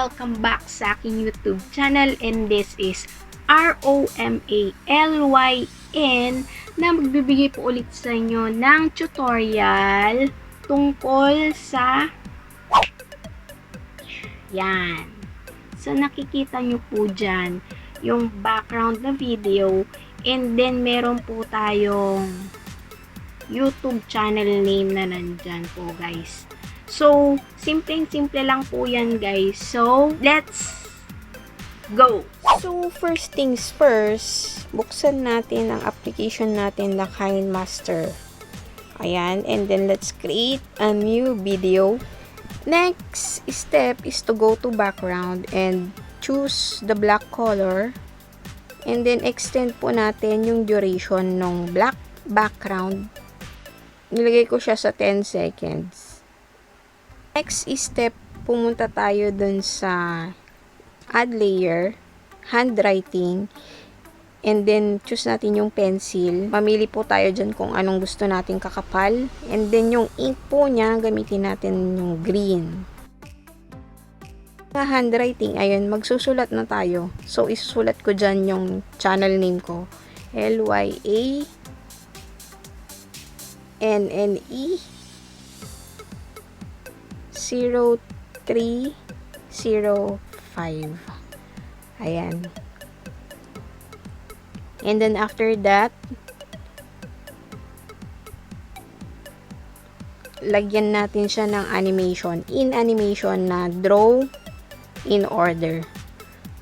welcome back sa aking YouTube channel, and this is ROMALYN na magbibigay po ulit sa inyo ng tutorial tungkol sa yan. So nakikita nyo po dyan yung background na video, and then meron po tayong YouTube channel name na nandyan po, guys. So, simple lang po yan, guys. So, let's go! So, first things first, buksan natin ang application natin na KineMaster. Ayan, and then let's create a new video. Next step is to go to background and choose the black color. And then, extend po natin yung duration ng black background. Nilagay ko siya sa 10 seconds. Next step, pumunta tayo dun sa add layer, handwriting, and then choose natin yung pencil. Mamili po tayo dyan kung anong gusto nating kakapal. And then yung ink po niya, gamitin natin yung green. Sa handwriting, ayun, magsusulat na tayo. So, isusulat ko dyan yung channel name ko. LYANNE 0305. Ayan. And then after that, lagyan natin siya ng animation. In animation na draw in order.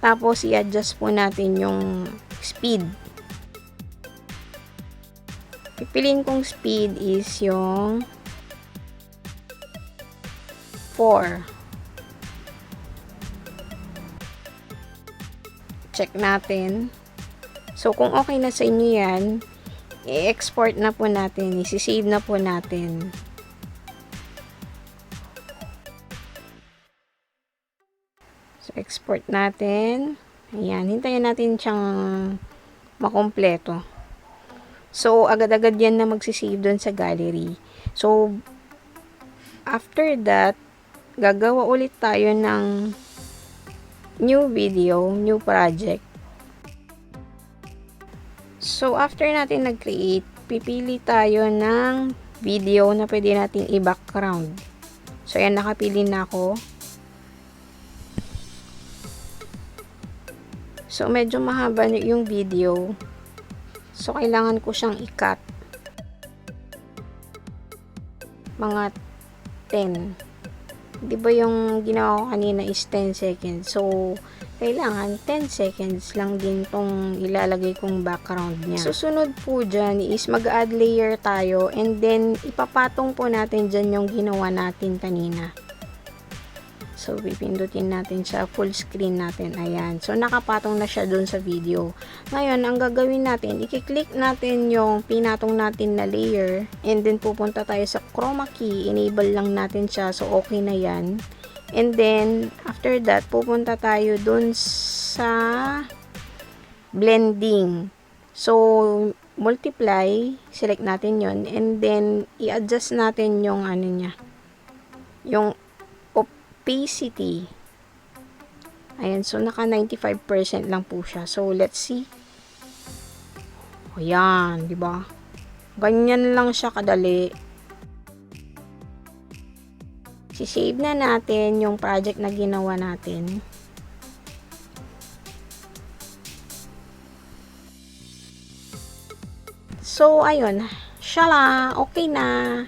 Tapos i-adjust po natin yung speed. Pipiliin kong speed is yung 4. Check natin. So, kung okay na sa inyo yan, i-export na po natin. I-save na po natin. So, export natin. Ayan. Hintayin natin siyang makompleto. So, agad-agad yan na magsisave doon sa gallery. So, after that, gagawa ulit tayo ng new video, new project. So, after natin nag-create, pipili tayo ng video na pwede nating i-background. So, ayan, nakapili na ako. So, medyo mahaba yung video. So, kailangan ko siyang i-cut. Mga 10. Di ba yung ginawa ko kanina is 10 seconds. So, kailangan 10 seconds lang din tong ilalagay kong background niya. Susunod po dyan is mag-add layer tayo, and then ipapatong po natin dyan yung ginawa natin kanina. So, pipindutin natin siya, full screen natin. Ayan. So, nakapatong na siya dun sa video. Ngayon, ang gagawin natin, i-click natin yung pinatong natin na layer, and then pupunta tayo sa chroma key, enable lang natin siya. So, okay na yan. And then, after that, pupunta tayo dun sa blending. So, multiply, select natin yon, and then, i-adjust natin yung ano niya, yung opacity. Ayan, so naka 95% lang po siya. So, let's see. Ayan, di ba? Ganyan lang siya kadali. Si-save na natin yung project na ginawa natin. So, ayun. Shala, okay na.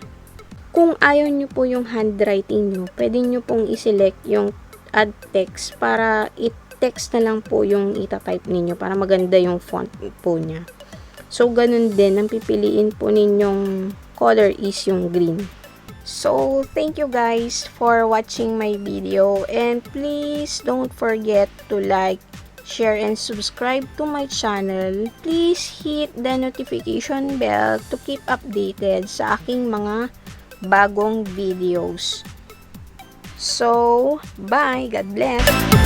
Kung ayaw nyo po yung handwriting nyo, pwede nyo pong i-select yung add text para i-text na lang po yung itatype ninyo para maganda yung font po niya. So, ganun din. Ang pipiliin po ninyong color is yung green. So, thank you guys for watching my video, and please don't forget to like, share, and subscribe to my channel. Please hit the notification bell to keep updated sa aking mga bagong videos. So, bye! God bless!